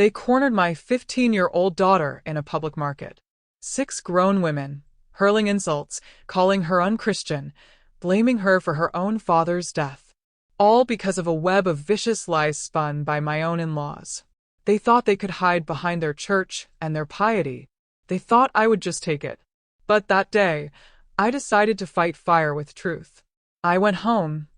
They cornered my 15-year-old daughter in a public market. 6 grown women, hurling insults, calling her unchristian, blaming her for her own father's death. All because of a web of vicious lies spun by my own in-laws. They thought they could hide behind their church and their piety. They thought I would just take it. But that day, I decided to fight fire with truth. I went home,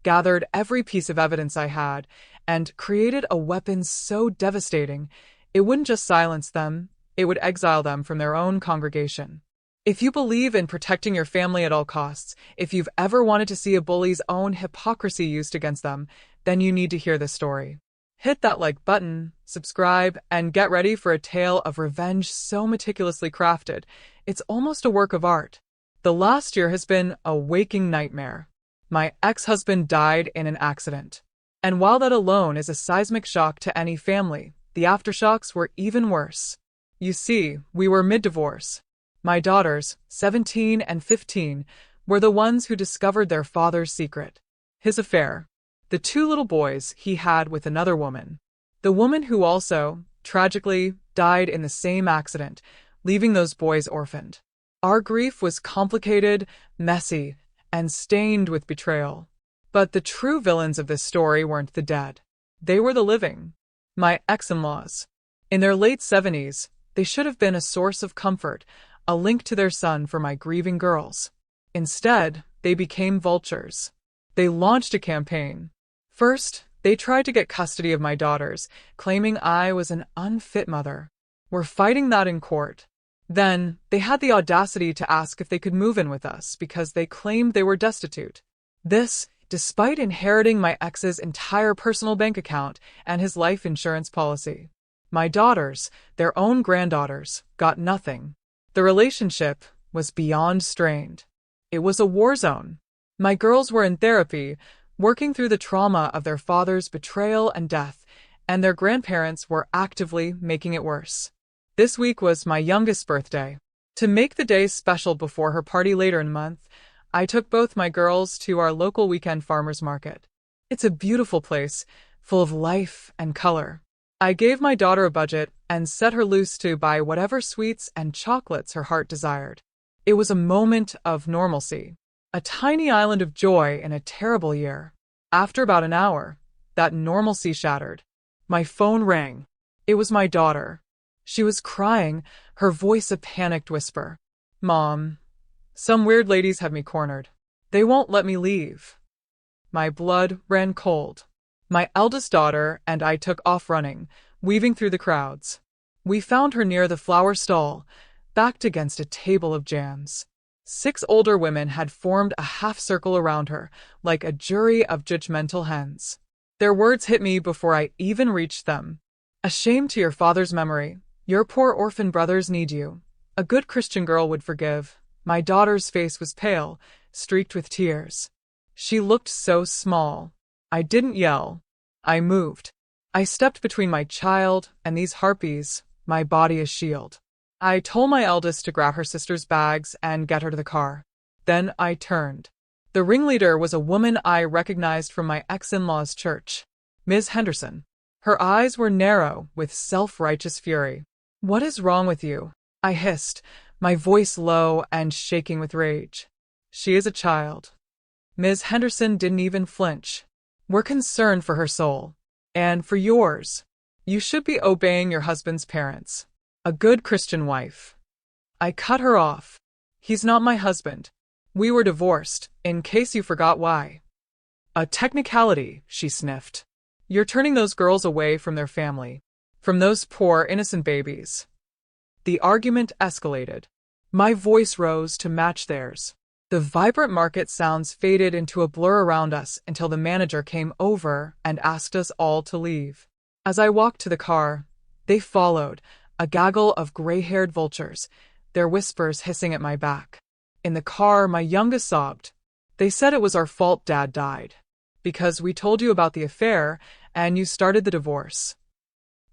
gathered every piece of evidence I had, and created a weapon so devastating, it wouldn't just silence them, it would exile them from their own congregation. If you believe in protecting your family at all costs, if you've ever wanted to see a bully's own hypocrisy used against them, then you need to hear this story. Hit that like button, subscribe, and get ready for a tale of revenge so meticulously crafted, it's almost a work of art. The last year has been a waking nightmare. My ex-husband died in an accident. And while that alone is a seismic shock to any family, the aftershocks were even worse. You see, we were mid-divorce. My daughters, 17 and 15, were the ones who discovered their father's secret. His affair. The 2 little boys he had with another woman. The woman who also, tragically, died in the same accident, leaving those boys orphaned. Our grief was complicated, messy, and stained with betrayal. But the true villains of this story weren't the dead. They were the living. My ex-in-laws. In their late 70s, they should have been a source of comfort, a link to their son for my grieving girls. Instead, they became vultures. They launched a campaign. First, they tried to get custody of my daughters, claiming I was an unfit mother. We're fighting that in court. Then, they had the audacity to ask if they could move in with us because they claimed they were destitute. This, despite inheriting my ex's entire personal bank account and his life insurance policy. My daughters, their own granddaughters, got nothing. The relationship was beyond strained. It was a war zone. My girls were in therapy, working through the trauma of their father's betrayal and death, and their grandparents were actively making it worse. This week was my youngest's birthday. To make the day special before her party later in the month, I took both my girls to our local weekend farmers market. It's a beautiful place, full of life and color. I gave my daughter a budget and set her loose to buy whatever sweets and chocolates her heart desired. It was a moment of normalcy, a tiny island of joy in a terrible year. After about an hour, that normalcy shattered. My phone rang. It was my daughter. She was crying, her voice a panicked whisper. "Mom, some weird ladies have me cornered. They won't let me leave." My blood ran cold. My eldest daughter and I took off running, weaving through the crowds. We found her near the flower stall, backed against a table of jams. 6 older women had formed a half-circle around her, like a jury of judgmental hens. Their words hit me before I even reached them. "A shame to your father's memory. Your poor orphan brothers need you. A good Christian girl would forgive." My daughter's face was pale, streaked with tears. She looked so small. I didn't yell. I moved. I stepped between my child and these harpies, my body a shield. I told my eldest to grab her sister's bags and get her to the car. Then I turned. The ringleader was a woman I recognized from my ex-in-law's church, Ms. Henderson. Her eyes were narrow with self-righteous fury. "What is wrong with you?" I hissed, my voice low and shaking with rage. "She is a child." Ms. Henderson didn't even flinch. "We're concerned for her soul. And for yours. You should be obeying your husband's parents. A good Christian wife." I cut her off. "He's not my husband. We were divorced, in case you forgot why." "A technicality," she sniffed. "You're turning those girls away from their family. From those poor, innocent babies." The argument escalated. My voice rose to match theirs. The vibrant market sounds faded into a blur around us until the manager came over and asked us all to leave. As I walked to the car, they followed, a gaggle of gray-haired vultures, their whispers hissing at my back. In the car, my youngest sobbed. "They said it was our fault Dad died. Because we told you about the affair, and you started the divorce."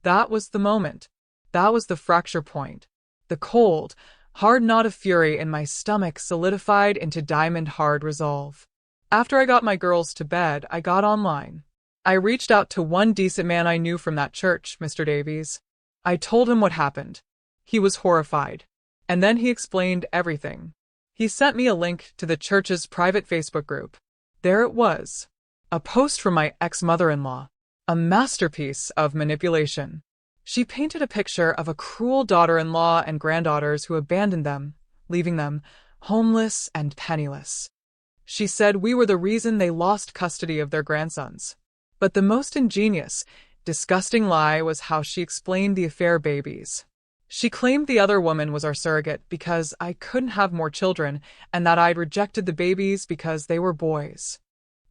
That was the moment. That was the fracture point. The cold, hard knot of fury in my stomach solidified into diamond-hard resolve. After I got my girls to bed, I got online. I reached out to one decent man I knew from that church, Mr. Davies. I told him what happened. He was horrified. And then he explained everything. He sent me a link to the church's private Facebook group. There it was. A post from my ex-mother-in-law. A masterpiece of manipulation. She painted a picture of a cruel daughter-in-law and granddaughters who abandoned them, leaving them homeless and penniless. She said we were the reason they lost custody of their grandsons. But the most ingenious, disgusting lie was how she explained the affair babies. She claimed the other woman was our surrogate because I couldn't have more children and that I'd rejected the babies because they were boys.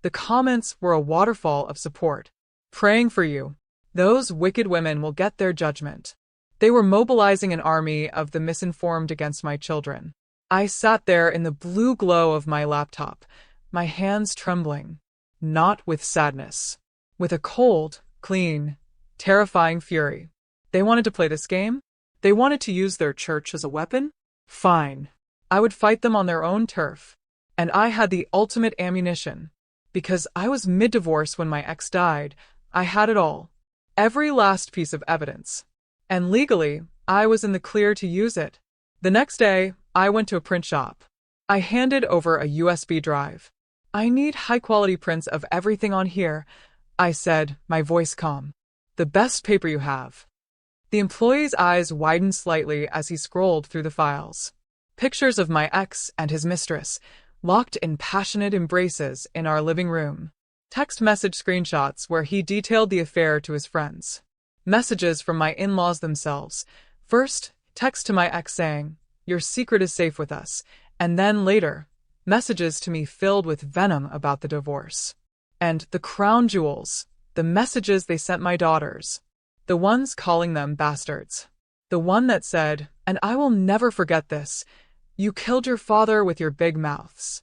The comments were a waterfall of support. Praying for you. Those wicked women will get their judgment. They were mobilizing an army of the misinformed against my children. I sat there in the blue glow of my laptop, my hands trembling. Not with sadness. With a cold, clean, terrifying fury. They wanted to play this game? They wanted to use their church as a weapon? Fine. I would fight them on their own turf. And I had the ultimate ammunition. Because I was mid-divorce when my ex died, I had it all. Every last piece of evidence. And legally, I was in the clear to use it. The next day, I went to a print shop. I handed over a USB drive. I need high-quality prints of everything on here, I said, my voice calm. The best paper you have. The employee's eyes widened slightly as he scrolled through the files. Pictures of my ex and his mistress, locked in passionate embraces in our living room. Text message screenshots where he detailed the affair to his friends. Messages from my in-laws themselves. First, text to my ex saying, "Your secret is safe with us," and then later, messages to me filled with venom about the divorce. And the crown jewels, the messages they sent my daughters. The ones calling them bastards. The one that said, "And I will never forget this, you killed your father with your big mouths."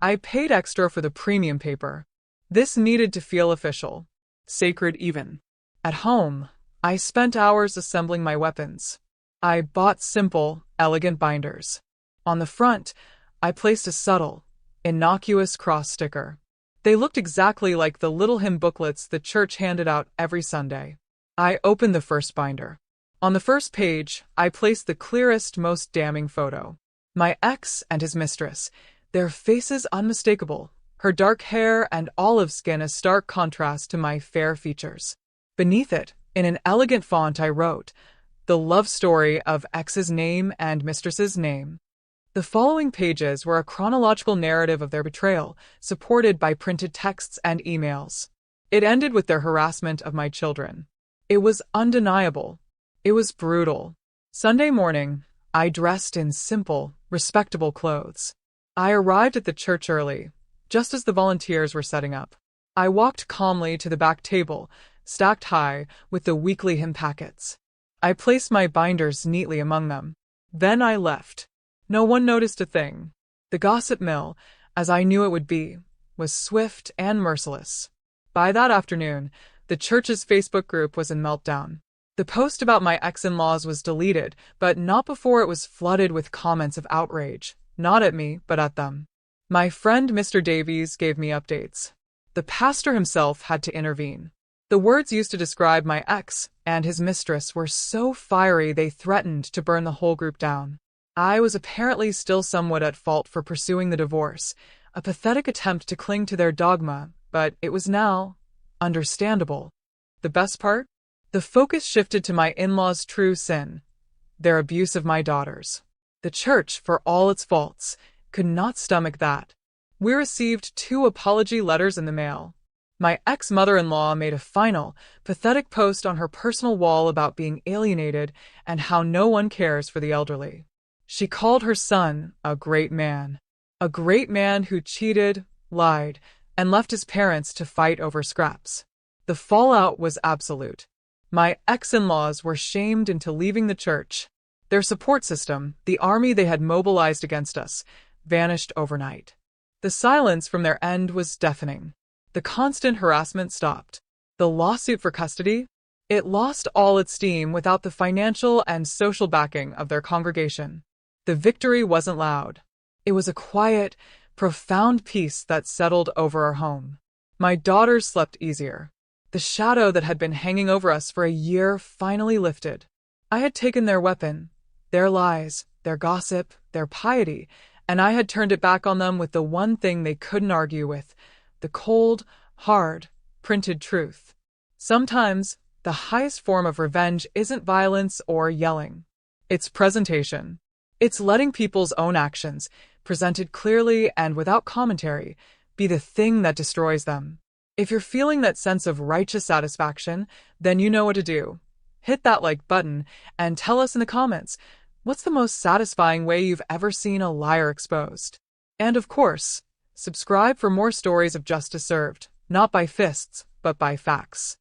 I paid extra for the premium paper. This needed to feel official. Sacred even. At home, I spent hours assembling my weapons. I bought simple, elegant binders. On the front, I placed a subtle, innocuous cross sticker. They looked exactly like the little hymn booklets the church handed out every Sunday. I opened the first binder. On the first page, I placed the clearest, most damning photo. My ex and his mistress, their faces unmistakable, her dark hair and olive skin a stark contrast to my fair features. Beneath it, in an elegant font, I wrote, "The love story of ex's name and mistress's name." The following pages were a chronological narrative of their betrayal, supported by printed texts and emails. It ended with their harassment of my children. It was undeniable. It was brutal. Sunday morning, I dressed in simple, respectable clothes. I arrived at the church early, just as the volunteers were setting up. I walked calmly to the back table, stacked high with the weekly hymn packets. I placed my binders neatly among them. Then I left. No one noticed a thing. The gossip mill, as I knew it would be, was swift and merciless. By that afternoon, the church's Facebook group was in meltdown. The post about my ex-in-laws was deleted, but not before it was flooded with comments of outrage, not at me, but at them. My friend Mr. Davies gave me updates. The pastor himself had to intervene. The words used to describe my ex and his mistress were so fiery they threatened to burn the whole group down. I was apparently still somewhat at fault for pursuing the divorce, a pathetic attempt to cling to their dogma, but it was now understandable. The best part? The focus shifted to my in-laws' true sin, their abuse of my daughters. The church, for all its faults, could not stomach that. We received 2 apology letters in the mail. My ex-mother-in-law made a final, pathetic post on her personal wall about being alienated and how no one cares for the elderly. She called her son a great man who cheated, lied, and left his parents to fight over scraps. The fallout was absolute. My ex-in-laws were shamed into leaving the church. Their support system, the army they had mobilized against us, vanished overnight. The silence from their end was deafening. The constant harassment stopped. The lawsuit for custody? It lost all its steam without the financial and social backing of their congregation. The victory wasn't loud. It was a quiet, profound peace that settled over our home. My daughters slept easier. The shadow that had been hanging over us for a year finally lifted. I had taken their weapon, their lies, their gossip, their piety, and I had turned it back on them with the one thing they couldn't argue with, the cold, hard, printed truth. Sometimes, the highest form of revenge isn't violence or yelling. It's presentation. It's letting people's own actions, presented clearly and without commentary, be the thing that destroys them. If you're feeling that sense of righteous satisfaction, then you know what to do. Hit that like button and tell us in the comments, what's the most satisfying way you've ever seen a liar exposed? And of course, subscribe for more stories of justice served, not by fists, but by facts.